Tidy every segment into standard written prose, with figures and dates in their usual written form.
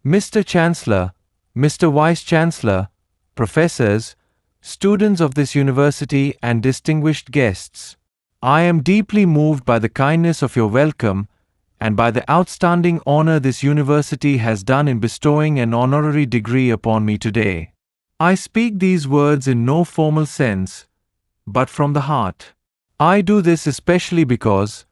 Mr. Chancellor, Mr. Vice Chancellor, professors, students of this university and distinguished guests, I am deeply moved by the kindness of your welcome and by the outstanding honor this university has done in bestowing an honorary degree upon me today. I speak these words in no formal sense, but from the heart. I do this especially because,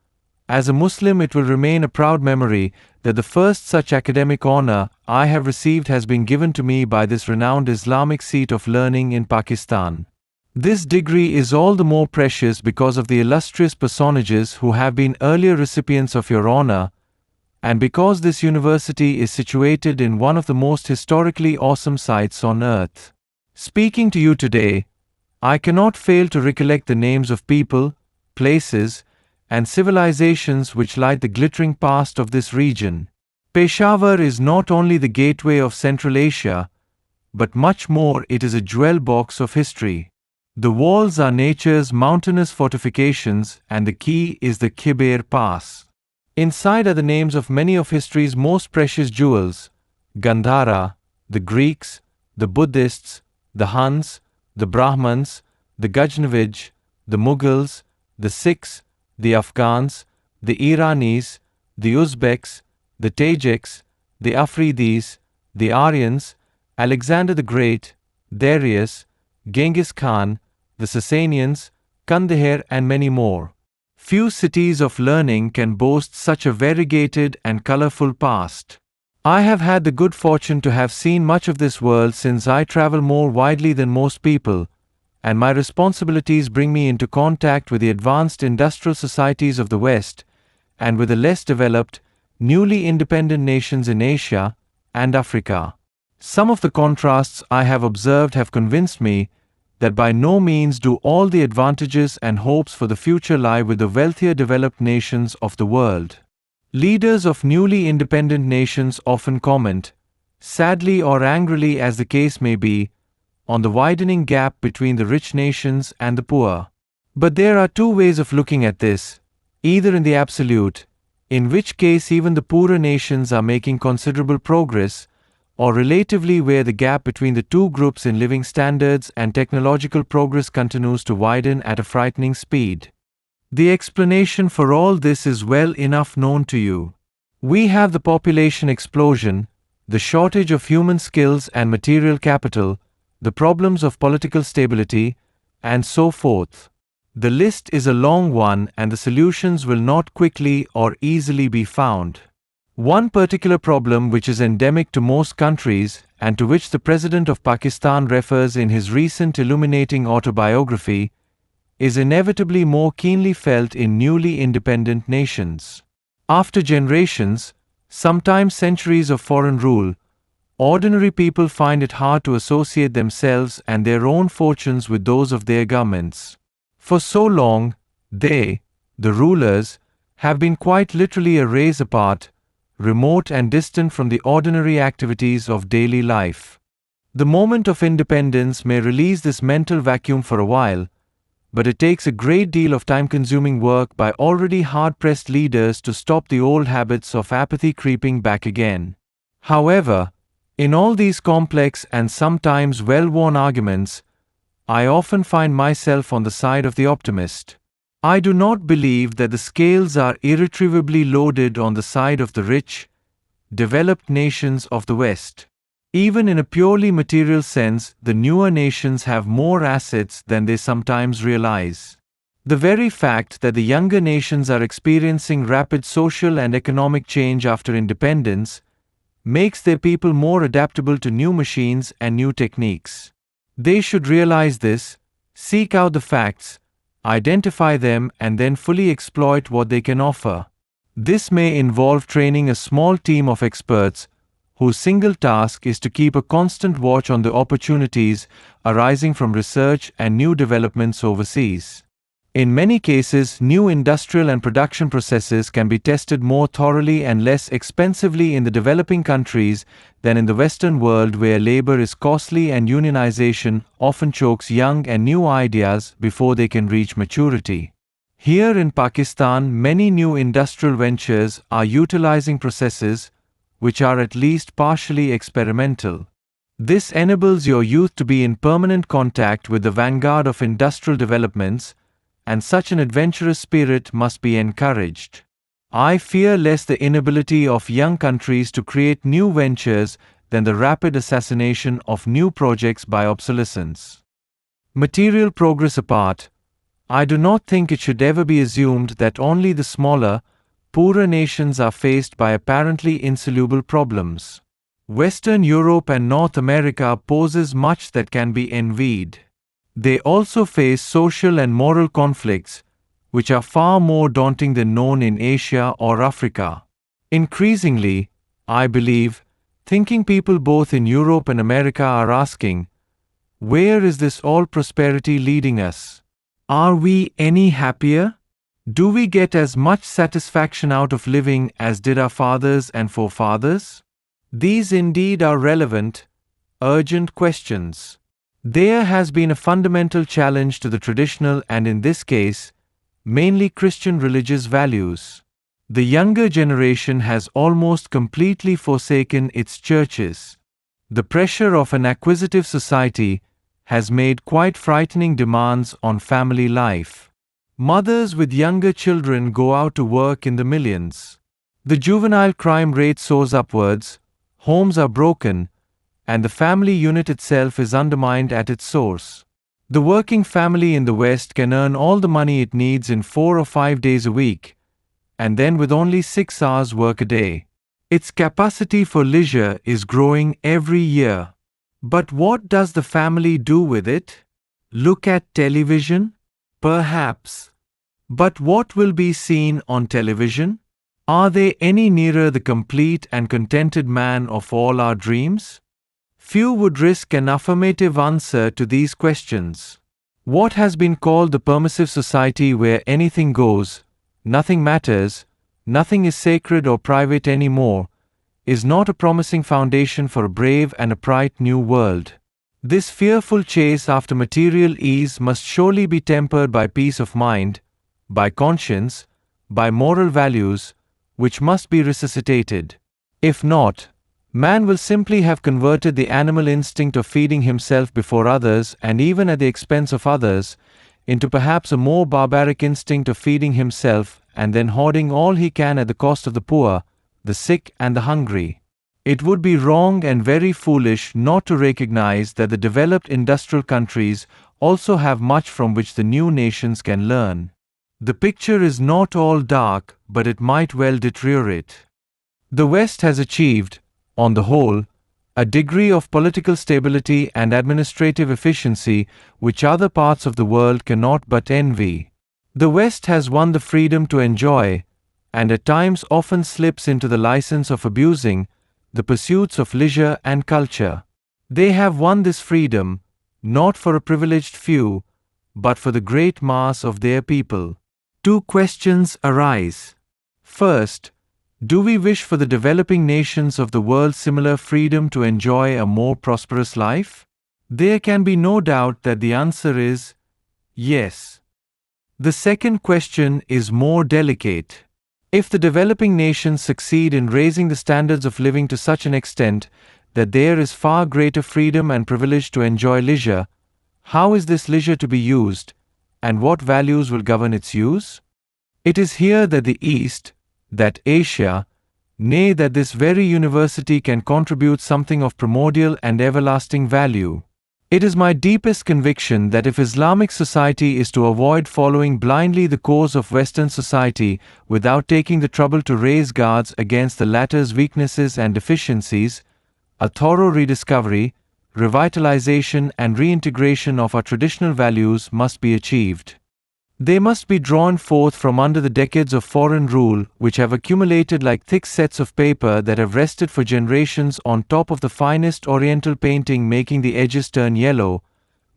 as a Muslim, it will remain a proud memory that the first such academic honor I have received has been given to me by this renowned Islamic seat of learning in Pakistan. This degree is all the more precious because of the illustrious personages who have been earlier recipients of your honor, and because this university is situated in one of the most historically awesome sites on earth. Speaking to you today, I cannot fail to recollect the names of people, places, and civilizations which light the glittering past of this region. Peshawar is not only the gateway of Central Asia, but much more, it is a jewel box of history. The walls are nature's mountainous fortifications, and the key is the Khyber Pass. Inside are the names of many of history's most precious jewels: Gandhara, the Greeks, the Buddhists, the Huns, the Brahmins, the Ghaznavid, the Mughals, the Sikhs, the Afghans, the Iranis, the Uzbeks, the Tajiks, the Afridis, the Aryans, Alexander the Great, Darius, Genghis Khan, the Sasanians, Kandahar, and many more. Few cities of learning can boast such a variegated and colorful past. I have had the good fortune to have seen much of this world since I travel more widely than most people, and my responsibilities bring me into contact with the advanced industrial societies of the West and with the less developed, newly independent nations in Asia and Africa. Some of the contrasts I have observed have convinced me that by no means do all the advantages and hopes for the future lie with the wealthier developed nations of the world. Leaders of newly independent nations often comment, sadly or angrily as the case may be, on the widening gap between the rich nations and the poor. But there are two ways of looking at this, either in the absolute, in which case even the poorer nations are making considerable progress, or relatively where the gap between the two groups in living standards and technological progress continues to widen at a frightening speed. The explanation for all this is well enough known to you. We have the population explosion, the shortage of human skills and material capital, the problems of political stability, and so forth. The list is a long one, and the solutions will not quickly or easily be found. One particular problem which is endemic to most countries, and to which the President of Pakistan refers in his recent illuminating autobiography, is inevitably more keenly felt in newly independent nations. After generations, sometimes centuries of foreign rule, ordinary people find it hard to associate themselves and their own fortunes with those of their governments. For so long, they, the rulers, have been quite literally a race apart, remote and distant from the ordinary activities of daily life. The moment of independence may release this mental vacuum for a while, but it takes a great deal of time-consuming work by already hard-pressed leaders to stop the old habits of apathy creeping back again. However, in all these complex and sometimes well-worn arguments, I often find myself on the side of the optimist. I do not believe that the scales are irretrievably loaded on the side of the rich, developed nations of the West. Even in a purely material sense, the newer nations have more assets than they sometimes realize. The very fact that the younger nations are experiencing rapid social and economic change after independence makes their people more adaptable to new machines and new techniques. They should realize this, seek out the facts, identify them, and then fully exploit what they can offer. This may involve training a small team of experts whose single task is to keep a constant watch on the opportunities arising from research and new developments overseas. In many cases, new industrial and production processes can be tested more thoroughly and less expensively in the developing countries than in the Western world, where labor is costly and unionization often chokes young and new ideas before they can reach maturity. Here in Pakistan, many new industrial ventures are utilizing processes which are at least partially experimental. This enables your youth to be in permanent contact with the vanguard of industrial developments, and such an adventurous spirit must be encouraged. I fear less the inability of young countries to create new ventures than the rapid assassination of new projects by obsolescence. Material progress apart, I do not think it should ever be assumed that only the smaller, poorer nations are faced by apparently insoluble problems. Western Europe and North America poses much that can be envied. They also face social and moral conflicts, which are far more daunting than known in Asia or Africa. Increasingly, I believe, thinking people both in Europe and America are asking, where is this all prosperity leading us? Are we any happier? Do we get as much satisfaction out of living as did our fathers and forefathers? These indeed are relevant, urgent questions. There has been a fundamental challenge to the traditional and, in this case, mainly Christian religious values. The younger generation has almost completely forsaken its churches. The pressure of an acquisitive society has made quite frightening demands on family life. Mothers with younger children go out to work in the millions. The juvenile crime rate soars upwards, homes are broken, and the family unit itself is undermined at its source. The working family in the West can earn all the money it needs in 4 or 5 days a week, and then with only 6 hours work a day. Its capacity for leisure is growing every year. But what does the family do with it? Look at television? Perhaps. But what will be seen on television? Are they any nearer the complete and contented man of all our dreams? Few would risk an affirmative answer to these questions. What has been called the permissive society where anything goes, nothing matters, nothing is sacred or private anymore, is not a promising foundation for a brave and a bright new world. This fearful chase after material ease must surely be tempered by peace of mind, by conscience, by moral values, which must be resuscitated. If not, man will simply have converted the animal instinct of feeding himself before others and even at the expense of others, into perhaps a more barbaric instinct of feeding himself and then hoarding all he can at the cost of the poor, the sick and the hungry. It would be wrong and very foolish not to recognize that the developed industrial countries also have much from which the new nations can learn. The picture is not all dark, but it might well deteriorate. The West has achieved, on the whole, a degree of political stability and administrative efficiency which other parts of the world cannot but envy. The West has won the freedom to enjoy, and at times often slips into the license of abusing, the pursuits of leisure and culture. They have won this freedom, not for a privileged few, but for the great mass of their people. 2 questions arise. First, do we wish for the developing nations of the world similar freedom to enjoy a more prosperous life? There can be no doubt that the answer is yes. The second question is more delicate. If the developing nations succeed in raising the standards of living to such an extent that there is far greater freedom and privilege to enjoy leisure, how is this leisure to be used, and what values will govern its use? It is here that the East, that Asia, nay, that this very university can contribute something of primordial and everlasting value. It is my deepest conviction that if Islamic society is to avoid following blindly the course of Western society without taking the trouble to raise guards against the latter's weaknesses and deficiencies, a thorough rediscovery, revitalization and reintegration of our traditional values must be achieved. They must be drawn forth from under the decades of foreign rule which have accumulated like thick sets of paper that have rested for generations on top of the finest oriental painting, making the edges turn yellow,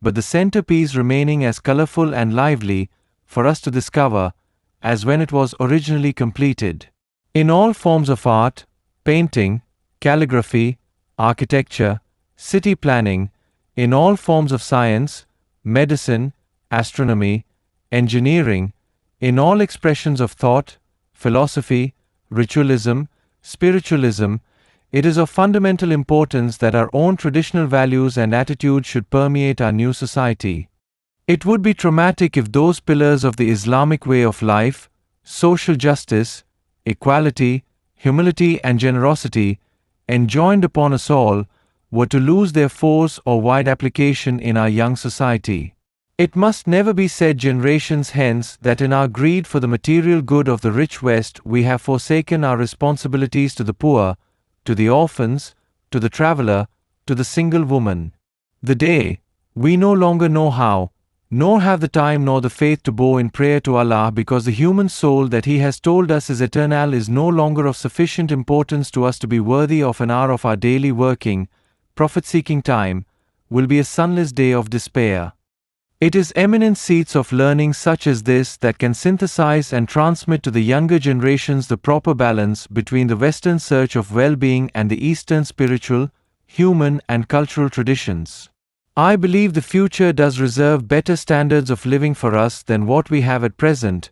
but the centerpiece remaining as colorful and lively for us to discover as when it was originally completed. In all forms of art, painting, calligraphy, architecture, city planning, in all forms of science, medicine, astronomy, engineering, in all expressions of thought, philosophy, ritualism, spiritualism, it is of fundamental importance that our own traditional values and attitudes should permeate our new society. It would be traumatic if those pillars of the Islamic way of life, social justice, equality, humility, and generosity, enjoined upon us all, were to lose their force or wide application in our young society. It must never be said generations hence that in our greed for the material good of the rich West we have forsaken our responsibilities to the poor, to the orphans, to the traveler, to the single woman. The day, we no longer know how, nor have the time nor the faith to bow in prayer to Allah because the human soul that He has told us is eternal is no longer of sufficient importance to us to be worthy of an hour of our daily working, profit-seeking time, will be a sunless day of despair. It is eminent seats of learning such as this that can synthesize and transmit to the younger generations the proper balance between the Western search of well-being and the Eastern spiritual, human, and cultural traditions. I believe the future does reserve better standards of living for us than what we have at present,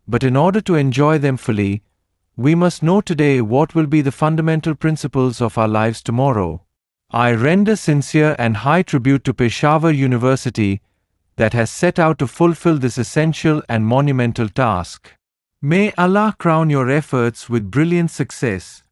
but in order to enjoy them fully, we must know today what will be the fundamental principles of our lives tomorrow. I render sincere and high tribute to Peshawar University that has set out to fulfill this essential and monumental task. May Allah crown your efforts with brilliant success.